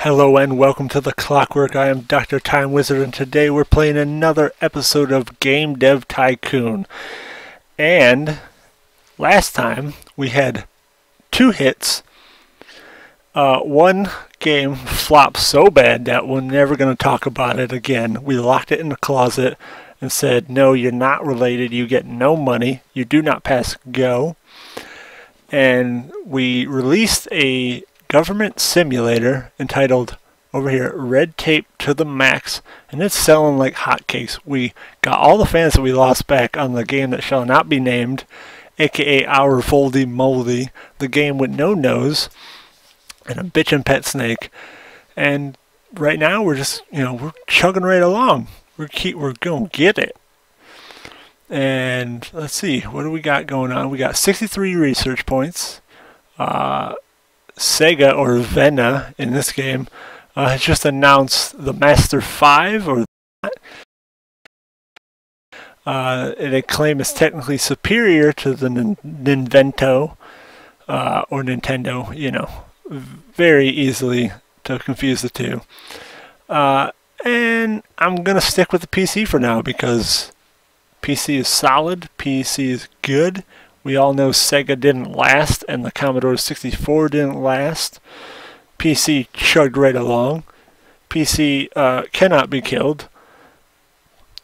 Hello and welcome to The Clockwork. I am Dr. Time Wizard, and today we're playing another episode of Game Dev Tycoon. And last time we had 2 hits. One game flopped so bad that we're never going to talk about it again. We locked it in the closet and said, no, you're not related. You get no money. You do not pass go. And we released a government simulator entitled over here Red Tape to the Max, and it's selling like hotcakes. We got all the fans that we lost back on the game that shall not be named, aka our Voldy Moldy, the game with no nose and a bitchin' pet snake. And right now we're just, we're chugging right along. We're gonna get it. And let's see, what do we got going on? We got 63 research points. Sega, or Vena in this game, has just announced the Master 5, or they claim is technically superior to the Ninvento, or Nintendo, very easily to confuse the two. And I'm going to stick with the PC for now because PC is solid, PC is good. We all know Sega didn't last, and the Commodore 64 didn't last. PC chugged right along. PC cannot be killed.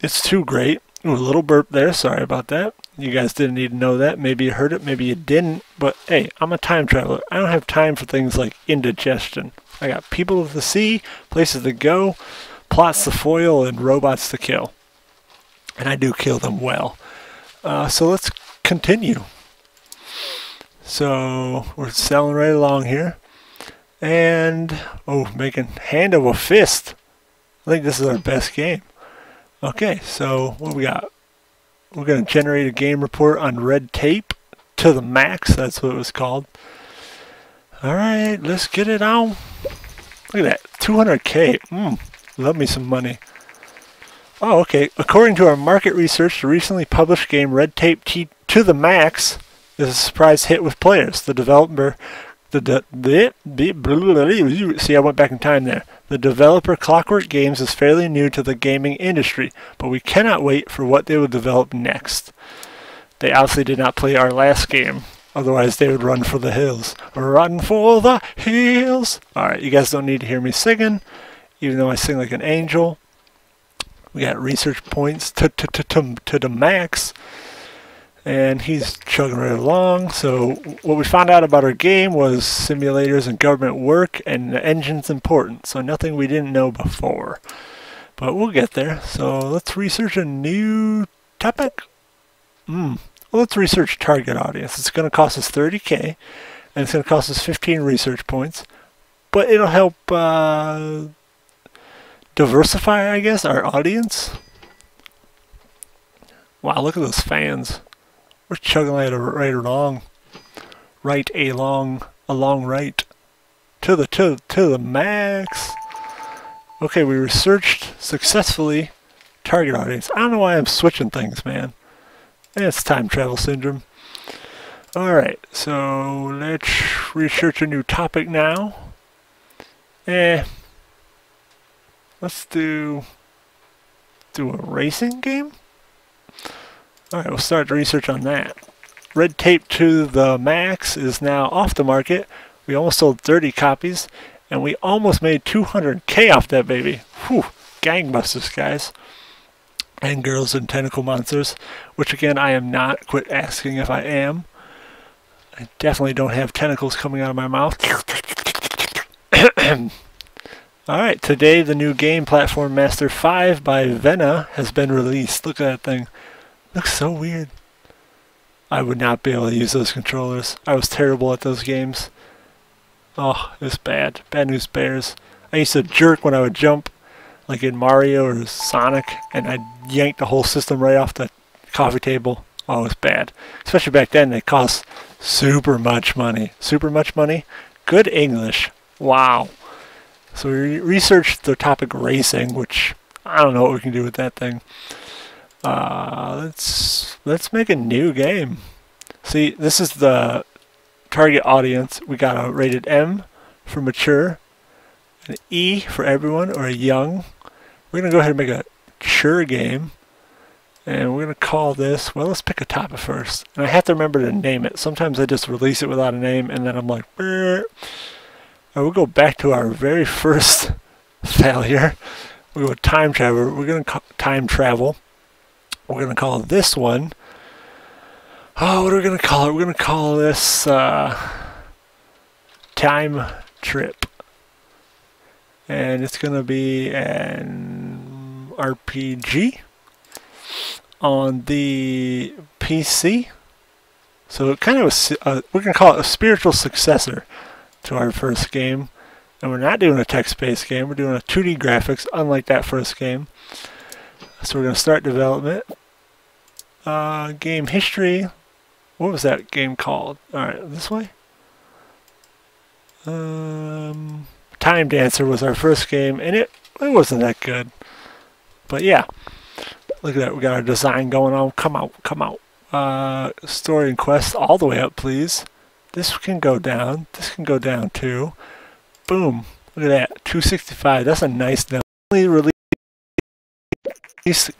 It's too great. Ooh, a little burp there. Sorry about that. You guys didn't need to know that. Maybe you heard it, maybe you didn't. But hey, I'm a time traveler. I don't have time for things like indigestion. I got people to see, places to go, plots to foil, and robots to kill. And I do kill them well. So let's continue. So we're selling right along here, and making hand over fist. I think this is our best game. Okay, so what we got? We're going to generate a game report on Red Tape to the Max. That's what it was called. All right, let's get it on. Look at that, 200K. Love me some money. Oh, okay. According to our market research, the recently published game Red Tape to the Max is a surprise hit with players. The developer, see, I went back in time there. The developer Clockwork Games is fairly new to the gaming industry, but we cannot wait for what they will develop next. They obviously did not play our last game, otherwise they would run for the hills. Run for the hills! Alright, you guys don't need to hear me singing, even though I sing like an angel. We got research points to the max, and he's chugging right along. So what we found out about our game was simulators and government work, and the engine's important, so nothing we didn't know before. But we'll get there. So let's research a new topic. Well, let's research target audience. It's going to cost us 30K, and it's going to cost us 15 research points, but it'll help diversify, I guess, our audience. Wow, look at those fans. We're chugging right along. Right along right. To the max. Okay, we researched successfully target audience. I don't know why I'm switching things, man. It's time travel syndrome. Alright, so let's research a new topic now. Let's do a racing game? Alright, we'll start the research on that. Red Tape to the Max is now off the market. We almost sold 30 copies, and we almost made 200K off that baby. Whew, gangbusters, guys. And girls and tentacle monsters, which again, I am not. Quit asking if I am. I definitely don't have tentacles coming out of my mouth. Alright, today the new game Platform Master 5 by Vena has been released. Look at that thing. Looks so weird. I would not be able to use those controllers. I was terrible at those games. Oh, it was bad. Bad news bears. I used to jerk when I would jump, like in Mario or Sonic, and I'd yank the whole system right off the coffee table. Oh, it was bad. Especially back then, they cost super much money. Super much money? Good English. Wow. So we researched the topic racing, which I don't know what we can do with that thing. Let's make a new game. See, this is the target audience. We got a rated M for mature, an E for everyone, or a young. We're going to go ahead and make a mature game. And we're going to call this, well, let's pick a topic first. And I have to remember to name it. Sometimes I just release it without a name, and then I'm like, brr. Right, we'll go back to our very first failure. We'll go time travel. We're going to time travel. We're going to call this one, oh, what are we going to call it? We're going to call this time trip. And it's going to be an RPG on the PC. So it kind of was, we're going to call it a spiritual successor to our first game. And we're not doing a text-based game. We're doing a 2D graphics, unlike that first game. So we're going to start development. Game history. What was that game called? Alright, this way. Time Dancer was our first game, and it wasn't that good. But yeah. Look at that, we got our design going on. Come out, come out. Story and quest all the way up, please. This can go down. This can go down too. Boom. Look at that. 265. That's a nice number. Released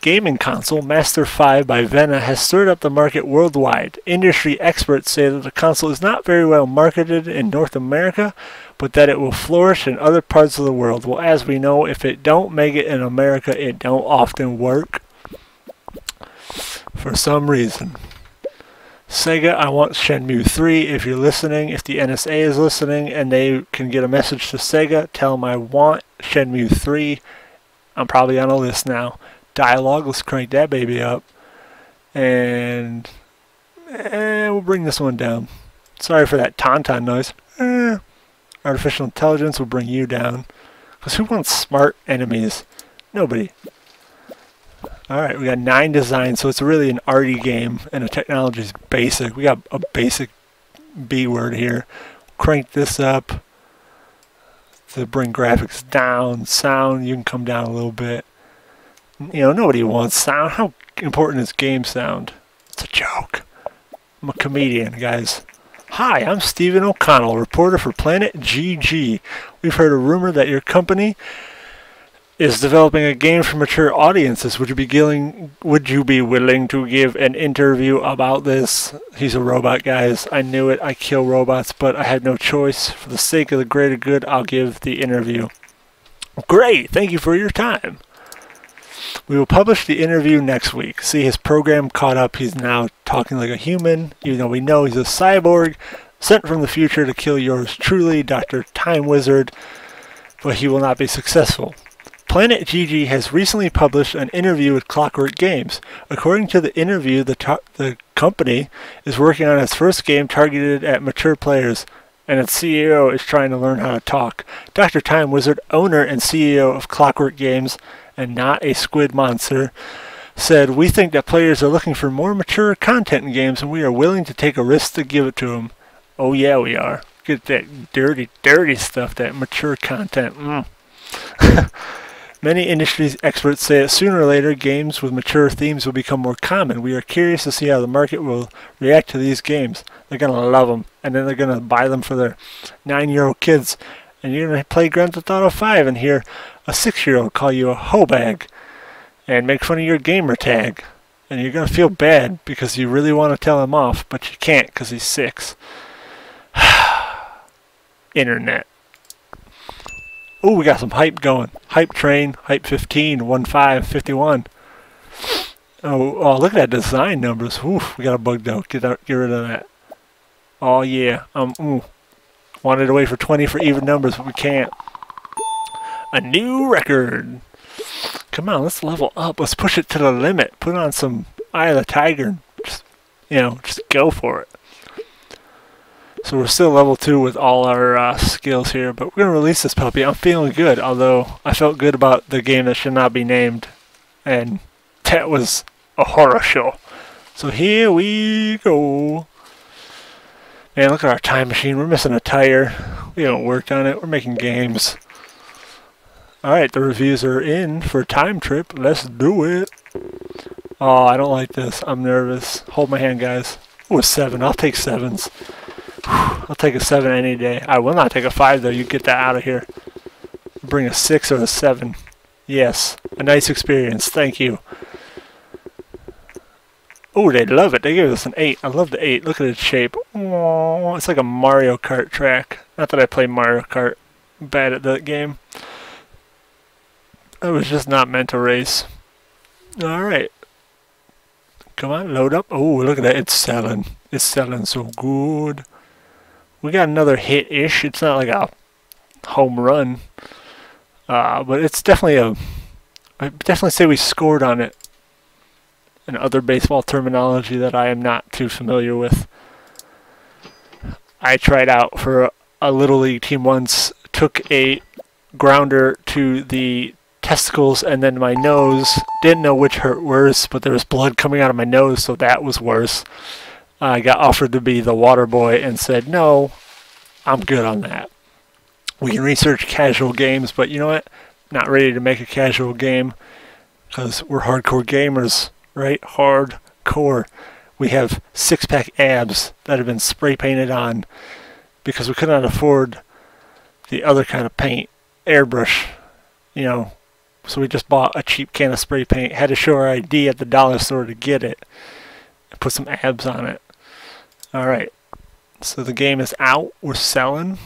gaming console, Master 5 by Vena, has stirred up the market worldwide. Industry experts say that the console is not very well marketed in North America, but that it will flourish in other parts of the world. Well, as we know, if it don't make it in America, it don't often work. For some reason. Sega, I want Shenmue 3. If you're listening, if the NSA is listening and they can get a message to Sega, tell them I want Shenmue 3. I'm probably on a list now. Dialogue, let's crank that baby up. And we'll bring this one down. Sorry for that tauntaun noise. Artificial intelligence will bring you down. Because who wants smart enemies? Nobody. Alright, we got 9 designs, so it's really an arty game, and the technology is basic. We got a basic B word here. Crank this up to bring graphics down. Sound, you can come down a little bit. You know, nobody wants sound. How important is game sound? It's a joke. I'm a comedian, guys. Hi, I'm Stephen O'Connell, reporter for Planet GG. We've heard a rumor that your company is developing a game for mature audiences. Would you be willing to give an interview about this? He's a robot, guys. I knew it. I kill robots, but I had no choice. For the sake of the greater good, I'll give the interview. Great. Thank you for your time. We will publish the interview next week. See, his program caught up. He's now talking like a human, even though we know he's a cyborg sent from the future to kill yours truly, Dr. Time Wizard, but he will not be successful. Planet GG has recently published an interview with Clockwork Games. According to the interview, the company is working on its first game targeted at mature players, and its CEO is trying to learn how to talk. Dr. Time Wizard, owner and CEO of Clockwork Games, and not a squid monster, said, "We think that players are looking for more mature content in games, and we are willing to take a risk to give it to them." Oh yeah, we are. Get that dirty, dirty stuff, that mature content. Many industry experts say that sooner or later, games with mature themes will become more common. We are curious to see how the market will react to these games. They're going to love them, and then they're going to buy them for their 9-year-old kids. And you're going to play Grand Theft Auto 5 and hear a 6-year-old call you a hoe bag and make fun of your gamer tag. And you're going to feel bad because you really want to tell him off, but you can't because he's 6. Internet. Oh, we got some hype going. Hype train, hype 15, 15, 51. Oh, look at that design numbers. Oof, we got a bug out. Get rid of that. Oh yeah. Wanted to wait for 20 for even numbers, but we can't. A new record. Come on, let's level up. Let's push it to the limit. Put on some Eye of the Tiger. Just go for it. So we're still level 2 with all our skills here, but we're going to release this puppy. I'm feeling good, although I felt good about the game that should not be named, and that was a horror show. So here we go. Man, look at our time machine. We're missing a tire. We haven't worked on it. We're making games. Alright, the reviews are in for Time Trip. Let's do it. Oh, I don't like this. I'm nervous. Hold my hand, guys. Ooh, a 7. I'll take 7s. I'll take a 7 any day. I will not take a 5, though. You get that out of here. Bring a 6 or a 7. Yes, a nice experience. Thank you. Oh, they love it. They gave us an 8. I love the 8. Look at its shape. Oh, it's like a Mario Kart track. Not that I play Mario Kart. I'm bad at that game. It was just not meant to race. Alright. Come on, load up. Oh, look at that. It's selling. It's selling so good. We got another hit-ish. It's not like a home run. But it's definitely a... I'd definitely say we scored on it. And other baseball terminology that I am not too familiar with. I tried out for a Little League team once, took a grounder to the testicles and then my nose. Didn't know which hurt worse, but there was blood coming out of my nose, so that was worse. I got offered to be the water boy and said, no, I'm good on that. We can research casual games, but you know what? Not ready to make a casual game because we're hardcore gamers. Right? Hardcore. We have 6-pack abs that have been spray painted on because we could not afford the other kind of paint, airbrush, you know. So we just bought a cheap can of spray paint, had to show our ID at the dollar store to get it, and put some abs on it. Alright, so the game is out, we're selling,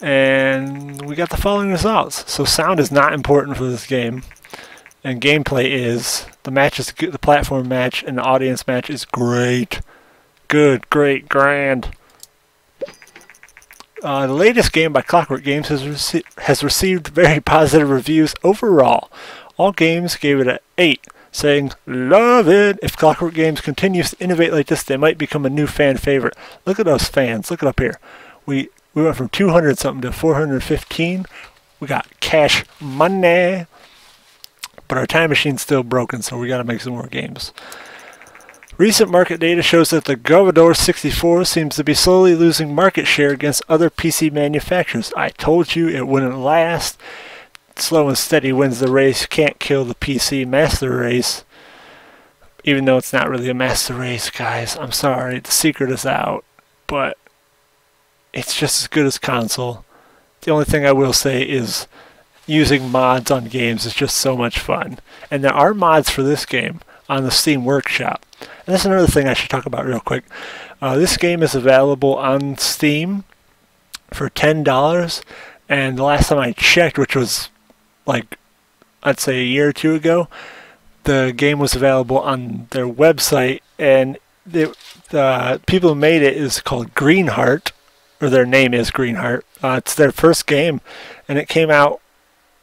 and we got the following results. So sound is not important for this game. And gameplay is, the match is good, the platform match and the audience match is great. Good, great, grand. The latest game by Clockwork Games has received very positive reviews overall. All games gave it an 8, saying, love it! If Clockwork Games continues to innovate like this, they might become a new fan favorite. Look at those fans, look it up here. We went from 200 something to 415. We got cash money. But our time machine's still broken, so we gotta make some more games. Recent market data shows that the Commodore 64 seems to be slowly losing market share against other PC manufacturers. I told you it wouldn't last. Slow and steady wins the race. Can't kill the PC master race. Even though it's not really a master race, guys. I'm sorry, the secret is out. But it's just as good as console. The only thing I will say is using mods on games is just so much fun. And there are mods for this game on the Steam Workshop. And that's another thing I should talk about real quick. This game is available on Steam for $10. And the last time I checked, which was like, I'd say a year or two ago, the game was available on their website. And the people who made it is called Greenheart, or their name is Greenheart. It's their first game. And it came out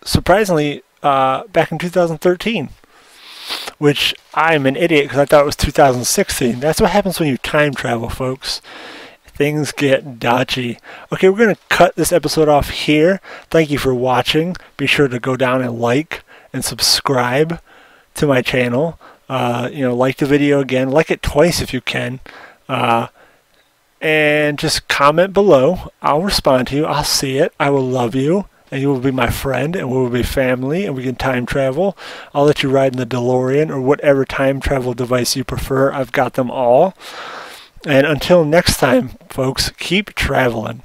surprisingly back in 2013, which I'm an idiot because I thought it was 2016. That's what happens when you time travel, folks. Things get dodgy. Okay, we're going to cut this episode off here. Thank you for watching. Be sure to go down and like and subscribe to my channel. Like the video again. Like it twice if you can. And just comment below. I'll respond to you. I'll see it. I will love you. And you will be my friend, and we will be family, and we can time travel. I'll let you ride in the DeLorean or whatever time travel device you prefer. I've got them all. And until next time, folks, keep traveling.